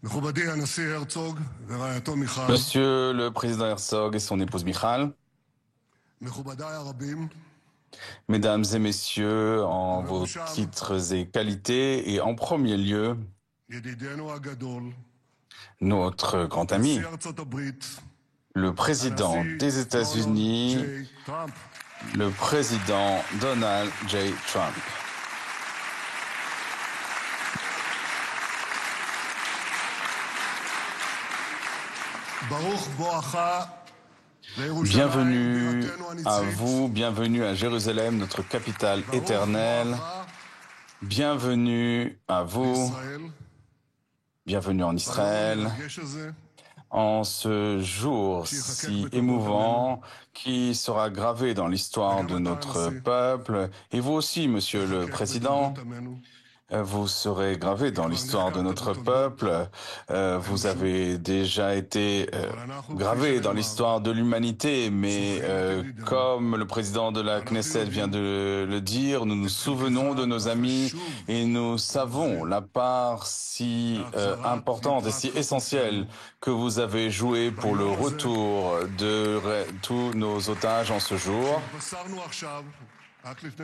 Monsieur le président Herzog et son épouse Michal, mesdames et messieurs, en vos titres et qualités, et en premier lieu, notre grand ami, le président des États-Unis, le président Donald J. Trump. Bienvenue à vous, bienvenue à Jérusalem, notre capitale éternelle. Bienvenue à vous, bienvenue en Israël, en ce jour si émouvant qui sera gravé dans l'histoire de notre peuple. Et vous aussi, Monsieur le Président, vous serez gravé dans l'histoire de notre peuple. Vous avez déjà été gravé dans l'histoire de l'humanité, mais comme le président de la Knesset vient de le dire, nous nous souvenons de nos amis et nous savons la part si importante et si essentielle que vous avez jouée pour le retour de tous nos otages en ce jour.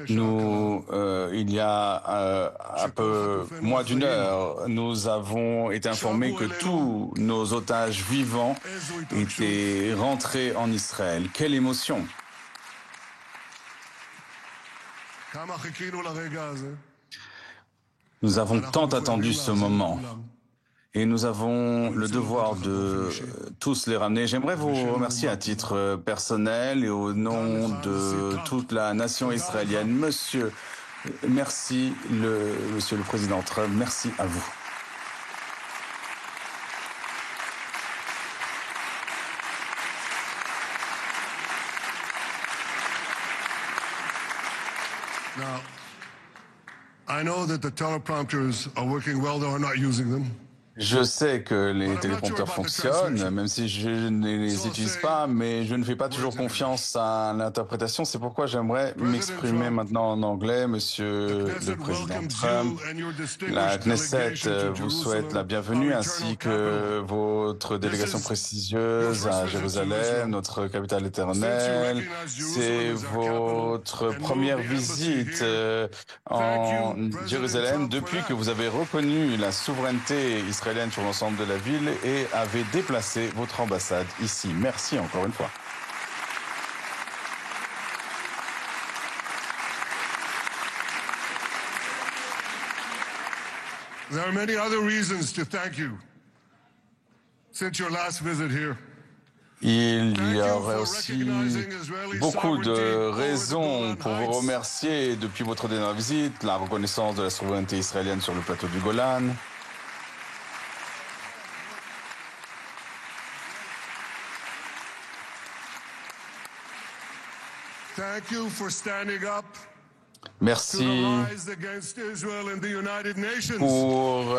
Il y a un peu moins d'une heure, nous avons été informés que tous nos otages vivants étaient rentrés en Israël. Quelle émotion! Nous avons tant attendu ce moment. Et nous avons le devoir de tous les ramener. J'aimerais vous remercier à titre personnel et au nom de toute la nation israélienne. Monsieur le Président Trump, merci à vous. Now, I know that the teleprompters are working well, though I'm not using them. Je sais que les téléprompteurs fonctionnent, même si je ne les utilise pas, mais je ne fais pas toujours confiance à l'interprétation. C'est pourquoi j'aimerais m'exprimer maintenant en anglais. Monsieur le Président Trump, la Knesset vous souhaite la bienvenue, ainsi que votre délégation prestigieuse à Jérusalem, notre capitale éternelle. C'est votre première visite en Jérusalem depuis que vous avez reconnu la souveraineté israélienne sur l'ensemble de la ville et avez déplacé votre ambassade ici. Merci encore une fois. There are many other reasons to thank you since your last visit here. Il y aurait aussi beaucoup de raisons pour vous remercier depuis votre dernière visite, la reconnaissance de la souveraineté israélienne sur le plateau du Golan. Merci pour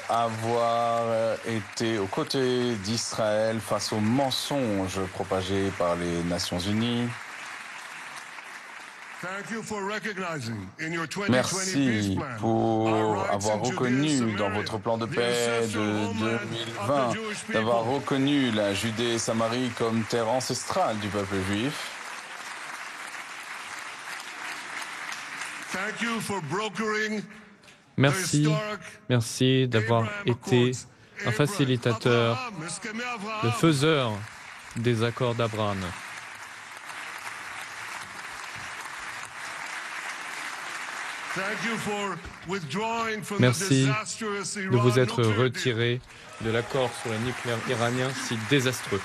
avoir été aux côtés d'Israël face aux mensonges propagés par les Nations Unies. Merci pour avoir reconnu dans votre plan de paix de 2020, d'avoir reconnu la Judée et Samarie comme terre ancestrale du peuple juif. Merci d'avoir été un facilitateur, le faiseur des accords d'Abraham. Merci de vous être retiré de l'accord sur le nucléaire iranien si désastreux.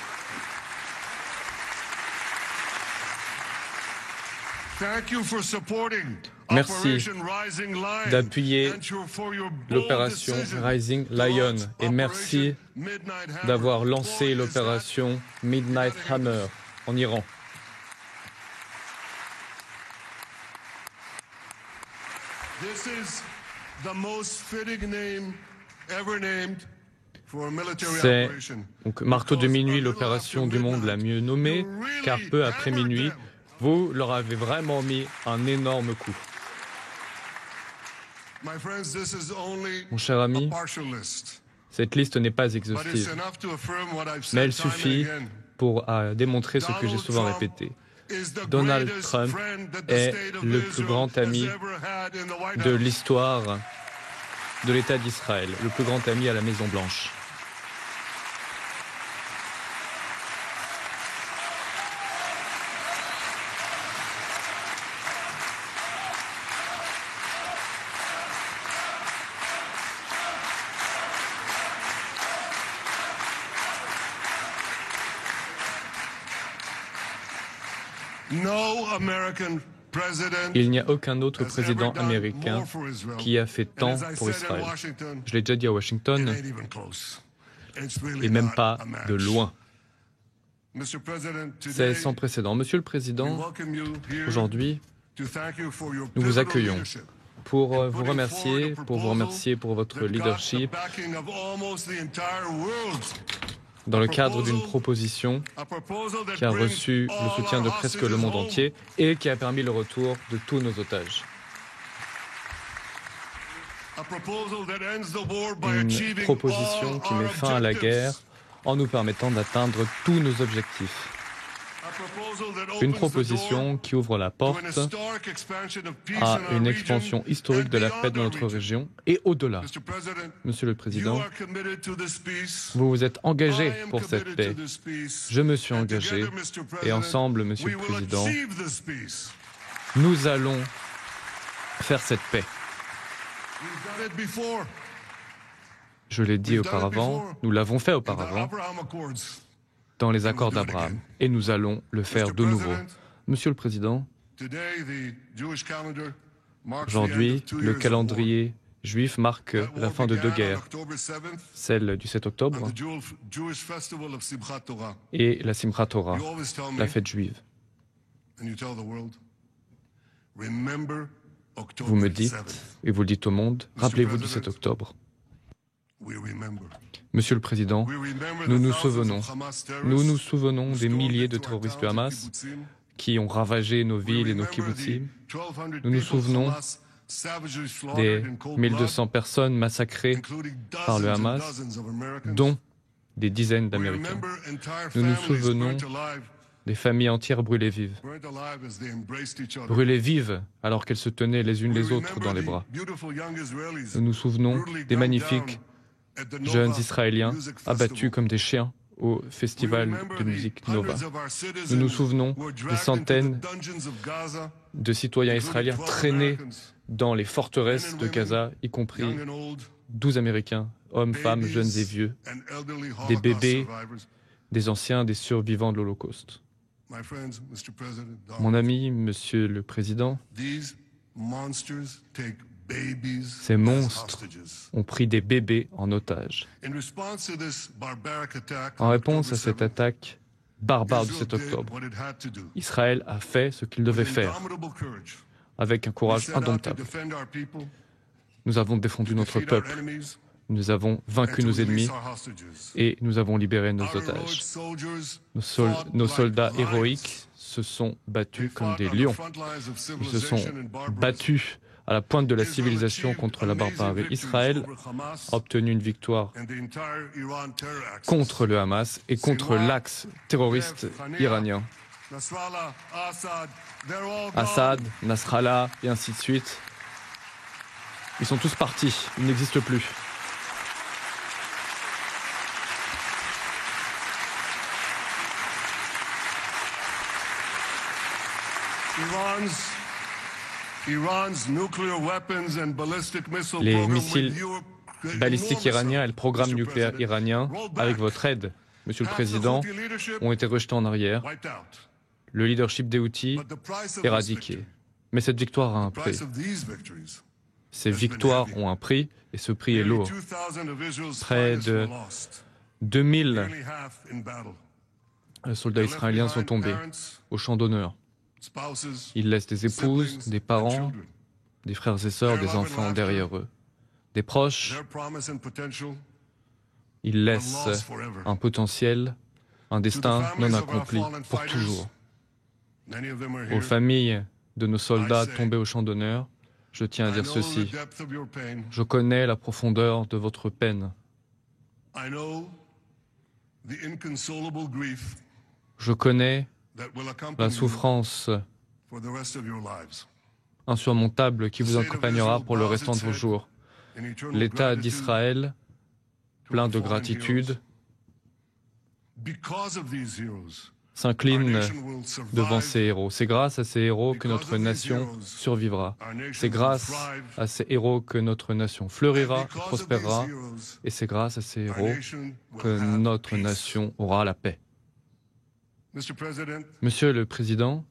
Merci d'appuyer l'opération Rising Lion et merci d'avoir lancé l'opération Midnight Hammer en Iran. C'est donc marteau de minuit, l'opération du monde la mieux nommée, car peu après minuit, vous leur avez vraiment mis un énorme coup. Mon cher ami, Cette liste n'est pas exhaustive, mais elle suffit pour démontrer ce que j'ai souvent répété. Donald Trump est le plus grand ami de l'histoire de l'État d'Israël, le plus grand ami à la Maison-Blanche. Il n'y a aucun autre président américain qui a fait tant pour Israël. Je l'ai déjà dit à Washington, et même pas de loin. C'est sans précédent. Monsieur le Président, aujourd'hui, nous vous accueillons pour vous remercier pour votre leadership dans le cadre d'une proposition qui a reçu le soutien de presque le monde entier et qui a permis le retour de tous nos otages. Une proposition qui met fin à la guerre en nous permettant d'atteindre tous nos objectifs. Une proposition qui ouvre la porte à une expansion historique de la paix dans notre région et au-delà. Monsieur le Président, vous vous êtes engagé pour cette paix. Je me suis engagé et ensemble, Monsieur le Président, nous allons faire cette paix. Je l'ai dit auparavant, nous l'avons fait auparavant dans les accords d'Abraham, et nous allons le faire de nouveau. Monsieur le Président, aujourd'hui, le calendrier juif marque la fin de deux guerres, celle du 7 octobre et la Simchat Torah, la fête juive. Vous me dites, et vous le dites au monde, rappelez-vous du 7 octobre. Monsieur le Président, nous nous souvenons des milliers de terroristes du Hamas qui ont ravagé nos villes et nos kibbutzim. Nous nous souvenons des 1200 personnes massacrées par le Hamas, dont des dizaines d'Américains. Nous nous souvenons des familles entières brûlées vives. Brûlées vives alors qu'elles se tenaient les unes les autres dans les bras. Nous nous souvenons des magnifiques jeunes Israéliens abattus comme des chiens au festival de musique Nova. Nous nous souvenons des centaines de citoyens israéliens traînés dans les forteresses de Gaza, y compris 12 Américains, hommes, femmes, jeunes et vieux, des bébés, des anciens, des survivants de l'Holocauste. Mon ami, Monsieur le Président, ces monstres ont pris des bébés en otage. En réponse à cette attaque barbare du 7 octobre, Israël a fait ce qu'il devait faire, avec un courage indomptable. Nous avons défendu notre peuple, nous avons vaincu nos ennemis et nous avons libéré nos otages. Nos soldats héroïques se sont battus comme des lions. Ils se sont battus à la pointe de la civilisation contre la barbarie. Israël a obtenu une victoire contre le Hamas et contre l'axe terroriste iranien. Assad, Nasrallah et ainsi de suite. Ils sont tous partis, ils n'existent plus. Les missiles balistiques iraniens et le programme nucléaire iranien, avec votre aide, Monsieur le Président, ont été rejetés en arrière. Le leadership des Houthis éradiqué. Mais cette victoire a un prix. Ces victoires ont un prix, et ce prix est lourd. Près de 2000 soldats israéliens sont tombés au champ d'honneur. Ils laissent des épouses, des parents, des frères et sœurs, des enfants derrière eux. Des proches, ils laissent un potentiel, un destin non accompli pour toujours. Aux familles de nos soldats tombés au champ d'honneur, je tiens à dire ceci. Je connais la profondeur de votre peine. Je connais la souffrance insurmontable qui vous accompagnera pour le restant de vos jours. L'État d'Israël, plein de gratitude, s'incline devant ces héros. C'est grâce à ces héros que notre nation survivra. C'est grâce à ces héros que notre nation fleurira, prospérera, et c'est grâce à ces héros que notre nation aura la paix. Monsieur le Président,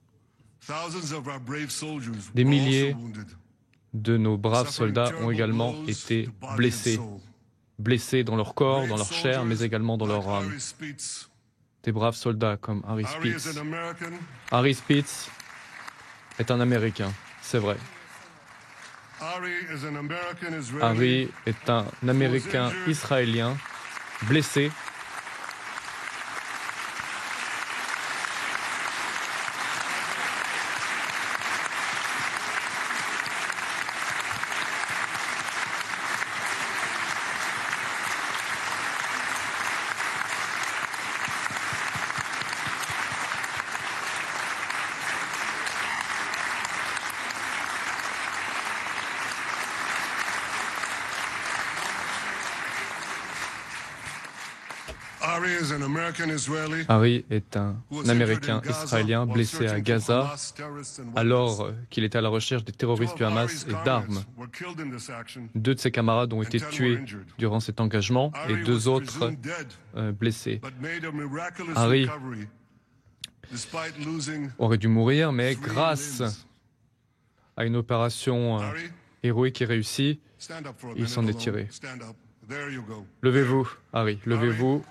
des milliers de nos braves soldats ont également été blessés dans leur corps, dans leur chair, mais également dans leur âme. Des braves soldats comme Harry Spitz. Harry Spitz est un Américain, c'est vrai. Harry est un Américain israélien blessé. Harry est un Américain israélien blessé à Gaza alors qu'il était à la recherche des terroristes du Hamas et d'armes. 2 de ses camarades ont été tués durant cet engagement et 2 autres blessés. Harry aurait dû mourir, mais grâce à une opération héroïque et réussie, il s'en est tiré. Levez-vous, Harry, levez-vous.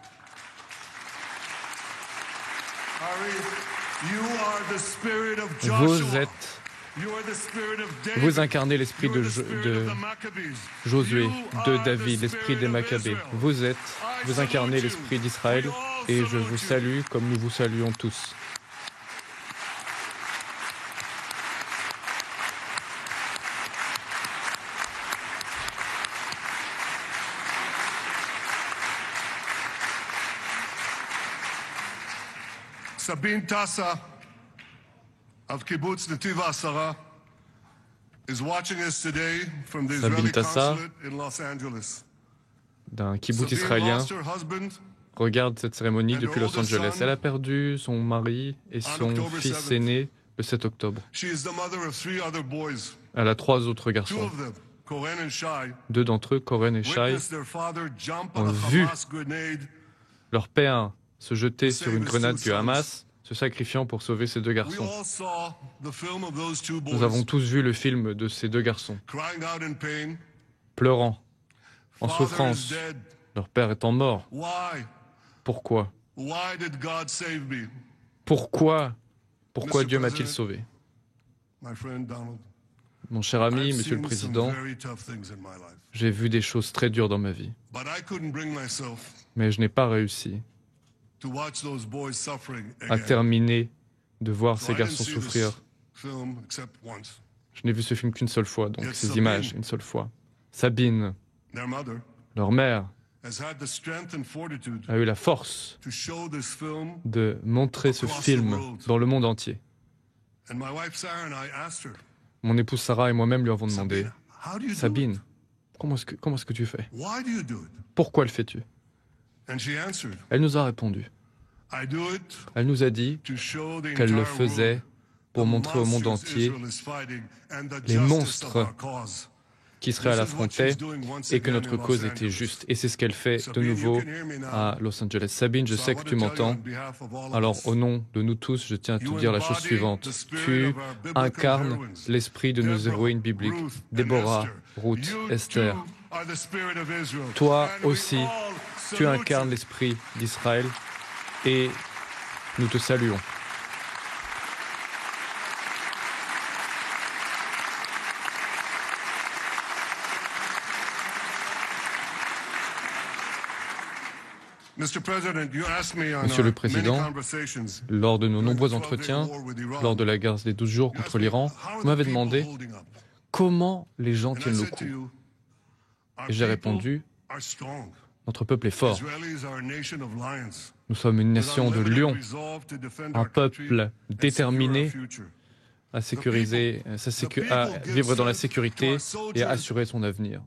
Vous incarnez l'esprit de Josué, de David, l'esprit des Maccabées. Vous incarnez l'esprit d'Israël et je vous salue comme nous vous saluons tous. Sabine Tassa of Kibbutz Netiv HaAsara is watching us today from the Israeli consulate in Los Angeles. D'un kibbutz israélien regarde cette cérémonie depuis Los Angeles. Elle a perdu son mari et son fils aîné le 7 octobre. Elle a 3 autres garçons. 2 d'entre eux, Koren et Shai, ont vu leur père se jeter sur une grenade du Hamas, se sacrifiant pour sauver ces 2 garçons. Nous avons tous vu le film de ces 2 garçons, pleurant, en souffrance, leur père étant mort. Pourquoi? Pourquoi Dieu m'a-t-il sauvé? Mon cher ami, Monsieur le Président, j'ai vu des choses très dures dans ma vie, mais je n'ai pas réussi à terminer de voir ces garçons souffrir. Je n'ai vu ce film qu'une seule fois, donc ces images une seule fois. Sabine, leur mère, a eu la force de montrer ce film dans le monde entier. Mon épouse Sarah et moi-même lui avons demandé, Sabine, comment est-ce que tu fais? Pourquoi le fais-tu? Elle nous a répondu. Elle nous a dit qu'elle le faisait pour montrer au monde entier les monstres qu'Israël affrontait et que notre cause était juste. Et c'est ce qu'elle fait de nouveau à Los Angeles. Sabine, je sais que tu m'entends. Alors, au nom de nous tous, je tiens à te dire la chose suivante. Tu incarnes l'esprit de nos héroïnes bibliques, Déborah, Ruth, Esther. Toi aussi, tu incarnes l'esprit d'Israël et nous te saluons. Monsieur le Président, lors de nos nombreux entretiens, lors de la guerre des 12 jours contre l'Iran, vous m'avez demandé comment les gens tiennent le coup. Et j'ai répondu, Notre peuple est fort. Nous sommes une nation de lions, un peuple déterminé à sécuriser, à vivre dans la sécurité et à assurer son avenir.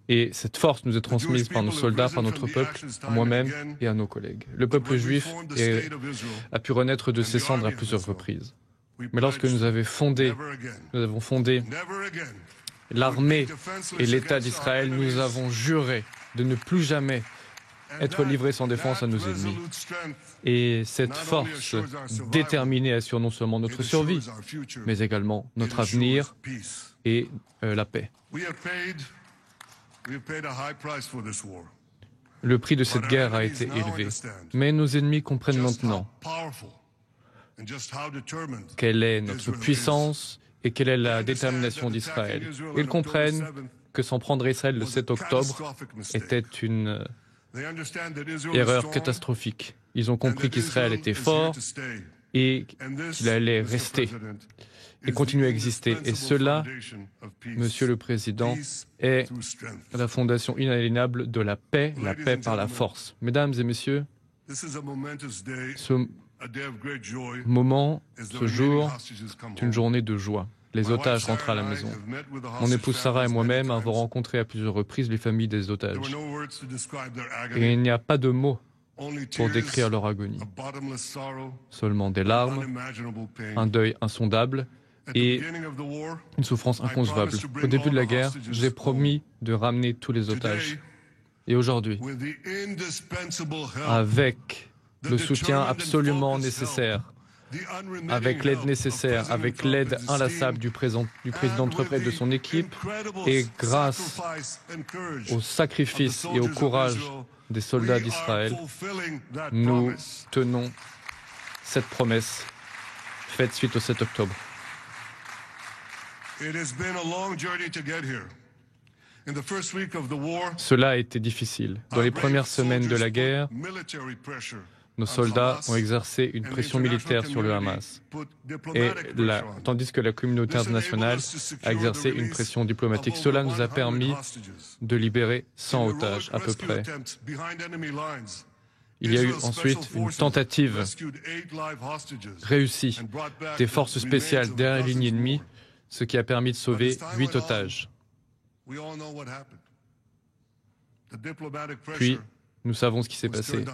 Et cette force nous est transmise par nos soldats, par notre peuple, à moi-même et à nos collègues. Le peuple juif a pu renaître de ses cendres à plusieurs reprises. Mais lorsque nous avons fondé l'armée et l'État d'Israël, nous avons juré de ne plus jamais être livrés sans défense à nos ennemis. Et cette force déterminée assure non seulement notre survie, mais également notre avenir et la paix. Le prix de cette guerre a été élevé, mais nos ennemis comprennent maintenant quelle est notre puissance et quelle est la détermination d'Israël. Ils comprennent que s'en prendre à Israël le 7 octobre était une erreur catastrophique. Ils ont compris qu'Israël était fort et qu'il allait rester et continuer à exister. Et cela, Monsieur le Président, est la fondation inaliénable de la paix par la force. Mesdames et messieurs, ce moment, ce jour, est une journée de joie. Les otages rentrent à la maison. Mon épouse Sarah et moi-même avons rencontré à plusieurs reprises les familles des otages. Et il n'y a pas de mots pour décrire leur agonie. Seulement des larmes, un deuil insondable et une souffrance inconcevable. Au début de la guerre, j'ai promis de ramener tous les otages. Et aujourd'hui, avec le soutien absolument nécessaire, avec l'aide nécessaire, avec l'aide inlassable du président Trump et de son équipe, et grâce au sacrifice et au courage des soldats d'Israël, nous tenons cette promesse faite suite au 7 octobre. Cela a été difficile. Dans les premières semaines de la guerre, nos soldats ont exercé une pression militaire sur le Hamas, tandis que la communauté internationale a exercé une pression diplomatique. Cela nous a permis de libérer 100 otages à peu près. Il y a eu ensuite une tentative réussie des forces spéciales derrière la ligne ennemie, ce qui a permis de sauver 8 otages. Puis, nous savons ce qui s'est passé.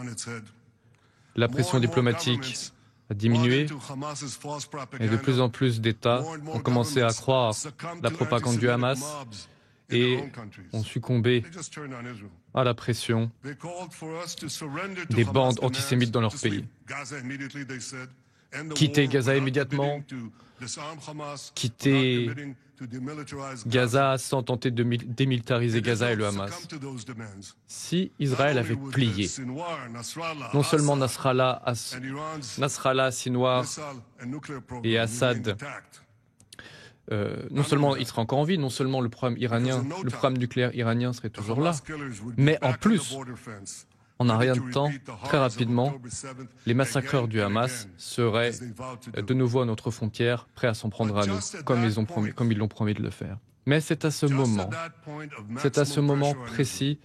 La pression diplomatique a diminué et de plus en plus d'États ont commencé à croire la propagande du Hamas et ont succombé à la pression des bandes antisémites dans leur pays. Quitter Gaza immédiatement, quitter Gaza sans tenter de démilitariser Gaza et le Hamas. Si Israël avait plié, non seulement Nasrallah, Sinwar et Assad, non seulement il serait encore en vie, non seulement le programme nucléaire iranien serait toujours là, mais en plus, en un rien de temps, très rapidement, les massacreurs du Hamas seraient de nouveau à notre frontière, prêts à s'en prendre à nous, comme ils l'ont promis de le faire. Mais c'est à ce moment précis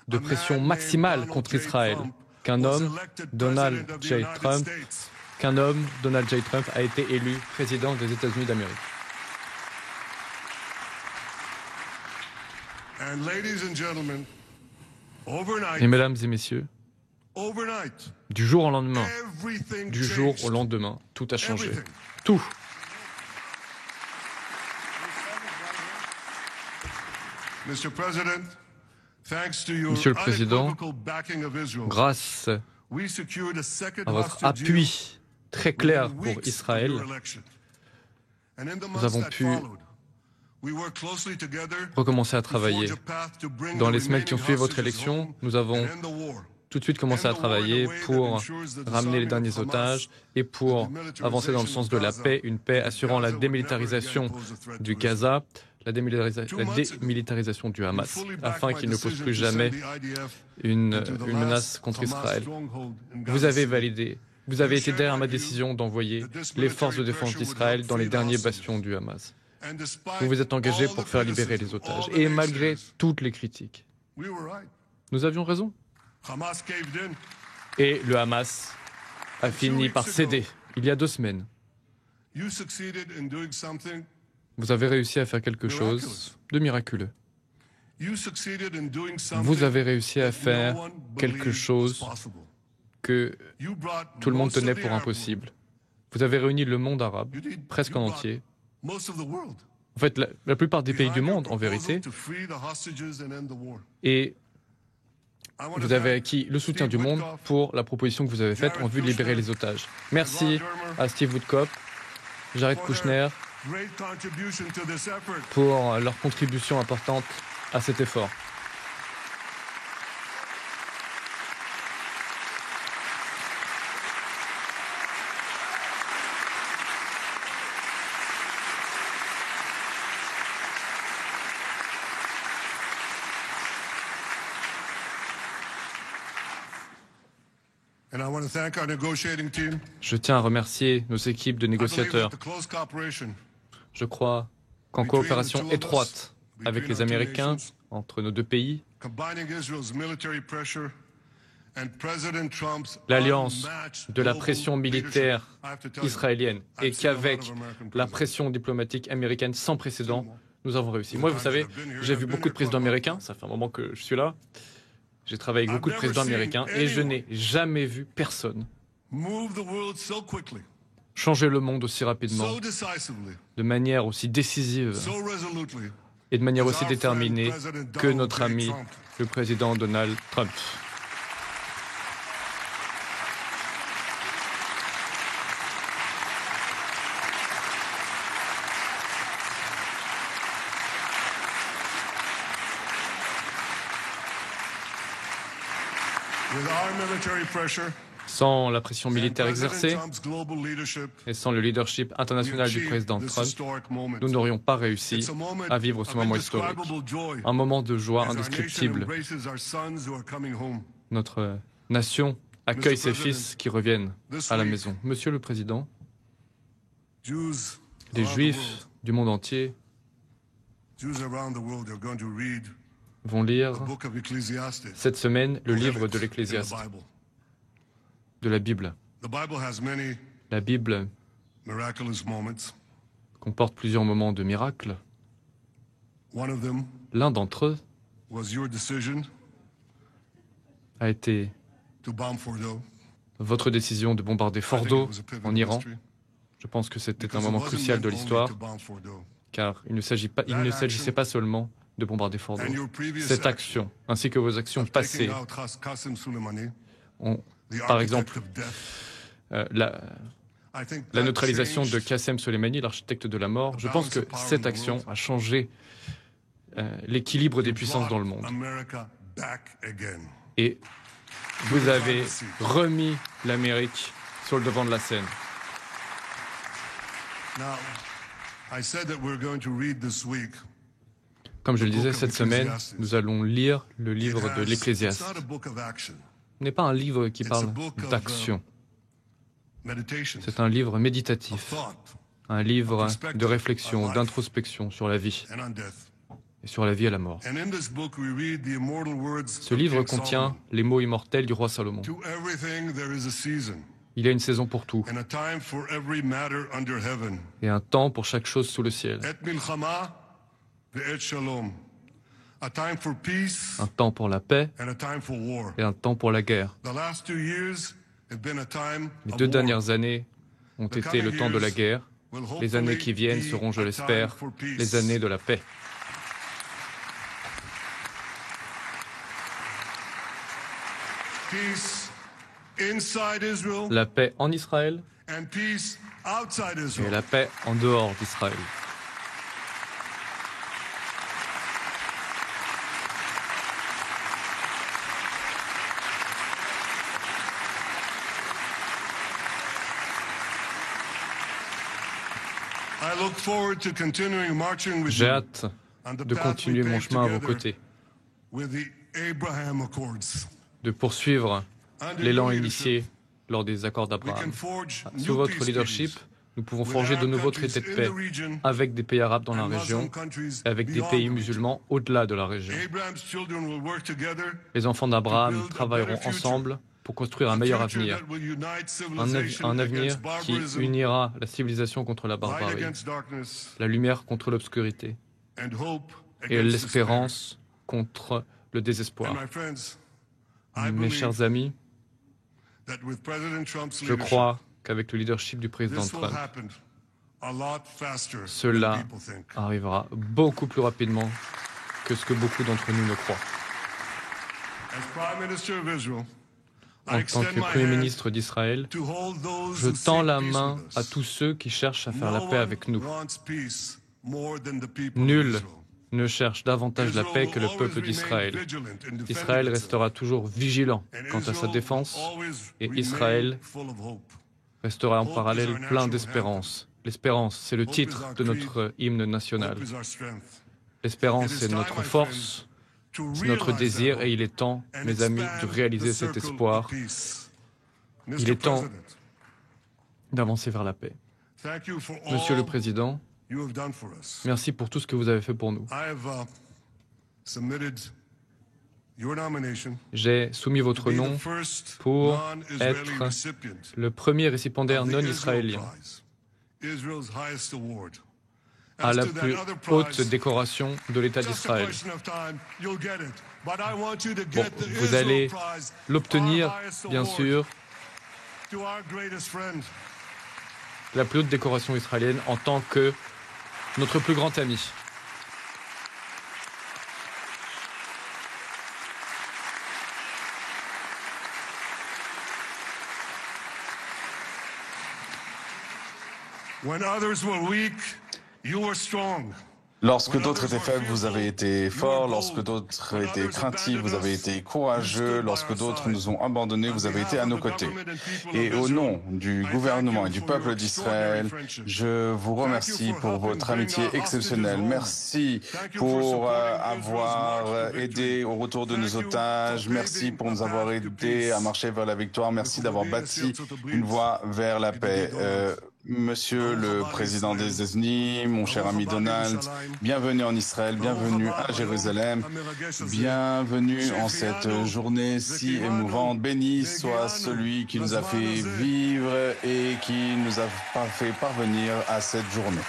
de pression maximale contre Israël, qu'un homme, Donald J. Trump, a été élu président des États-Unis d'Amérique. Et mesdames et messieurs, du jour au lendemain, tout a changé. Tout. Monsieur le Président, grâce à votre appui très clair pour Israël, nous avons pu recommencer à travailler. Dans les semaines qui ont suivi votre élection, nous avons tout de suite commencé à travailler pour ramener les derniers otages et pour avancer dans le sens de la paix, une paix assurant la démilitarisation du Gaza, la démilitarisation du Hamas, afin qu'il ne pose plus jamais une menace contre Israël. Vous avez été derrière ma décision d'envoyer les forces de défense d'Israël dans les derniers bastions du Hamas. vous vous êtes engagé pour faire libérer les otages. Et malgré toutes les critiques, nous avions raison. Et le Hamas a fini par céder il y a 2 semaines. Vous avez réussi à faire quelque chose de miraculeux. Vous avez réussi à faire quelque chose que tout le monde tenait pour impossible. Vous avez réuni le monde arabe, presque en entier. En fait, la plupart des pays du monde, en vérité. Et vous avez acquis le soutien du monde pour la proposition que vous avez faite en vue de libérer les otages. Merci à Steve Woodcock, Jared Kushner, pour leur contribution importante à cet effort. Je tiens à remercier nos équipes de négociateurs. Je crois qu'en coopération étroite avec les Américains, entre nos 2 pays, l'alliance de la pression militaire israélienne et qu'avec la pression diplomatique américaine sans précédent, nous avons réussi. Moi, vous savez, j'ai vu beaucoup de présidents américains, ça fait un moment que je suis là. J'ai travaillé avec beaucoup de présidents américains et je n'ai jamais vu personne changer le monde aussi rapidement, de manière aussi décisive et de manière aussi déterminée que notre ami, le président Donald Trump. Sans la pression militaire exercée et sans le leadership international du président Trump, nous n'aurions pas réussi à vivre ce moment historique. Un moment de joie indescriptible. Notre nation accueille ses fils qui reviennent à la maison. Monsieur le Président, les Juifs du monde entier vont lire cette semaine le livre de l'Ecclésiaste, de la Bible. La Bible comporte plusieurs moments de miracle. L'un d'entre eux a été votre décision de bombarder Fordo en Iran. Je pense que c'était un moment crucial de l'histoire, car il ne s'agissait pas seulement de bombarder Fordo. Cette action, ainsi que vos actions passées, ont, par exemple, la neutralisation de Qassem Soleimani, l'architecte de la mort, je pense que cette action a changé l'équilibre des puissances dans le monde. Et vous avez remis l'Amérique sur le devant de la scène. Comme je le disais, cette semaine, nous allons lire le livre de l'Ecclésiaste. Ce n'est pas un livre qui parle d'action. C'est un livre méditatif, un livre de réflexion, d'introspection sur la vie et sur la vie et la mort. Ce livre contient les mots immortels du roi Salomon. Il y a une saison pour tout et un temps pour chaque chose sous le ciel. Un temps pour la paix et un temps pour la guerre. Les 2 dernières années ont été le temps de la guerre. Les années qui viennent seront, je l'espère, les années de la paix. La paix en Israël et la paix en dehors d'Israël. J'ai hâte de continuer mon chemin à vos côtés, de poursuivre l'élan initié lors des accords d'Abraham. Sous votre leadership, Nous pouvons forger de nouveaux traités de paix avec des pays arabes dans la région et avec des pays musulmans au-delà de la région. Les enfants d'Abraham travailleront ensemble pour construire un meilleur avenir. Un avenir qui unira la civilisation contre la barbarie, la lumière contre l'obscurité et l'espérance contre le désespoir. Mes chers amis, je crois qu'avec le leadership du président Trump, cela arrivera beaucoup plus rapidement que ce que beaucoup d'entre nous ne croient. En tant que Premier ministre d'Israël, je tends la main à tous ceux qui cherchent à faire la paix avec nous. Nul ne cherche davantage la paix que le peuple d'Israël. Israël restera toujours vigilant quant à sa défense et Israël restera en parallèle plein d'espérance. L'espérance, c'est le titre de notre hymne national. L'espérance, c'est notre force, c'est notre désir et il est temps, mes amis, de réaliser cet espoir. Il est temps d'avancer vers la paix. Monsieur le Président, merci pour tout ce que vous avez fait pour nous. J'ai soumis votre nom pour être le premier récipiendaire non israélien à la plus haute décoration de l'État d'Israël. Bon, vous allez l'obtenir, bien sûr, la plus haute décoration israélienne en tant que notre plus grand ami. When others were weak, you were strong. Lorsque d'autres étaient faibles, vous avez été forts. Lorsque d'autres étaient craintifs, vous avez été courageux. Lorsque d'autres nous ont abandonnés, vous avez été à nos côtés. Et au nom du gouvernement et du peuple d'Israël, je vous remercie pour votre amitié exceptionnelle. Merci pour avoir aidé au retour de nos otages. Merci pour nous avoir aidés à marcher vers la victoire. Merci d'avoir bâti une voie vers la paix. Monsieur le Président des États-Unis, mon cher ami Donald, bienvenue en Israël, bienvenue à Jérusalem, bienvenue en cette journée si émouvante. Béni soit celui qui nous a fait vivre et qui nous a fait parvenir à cette journée.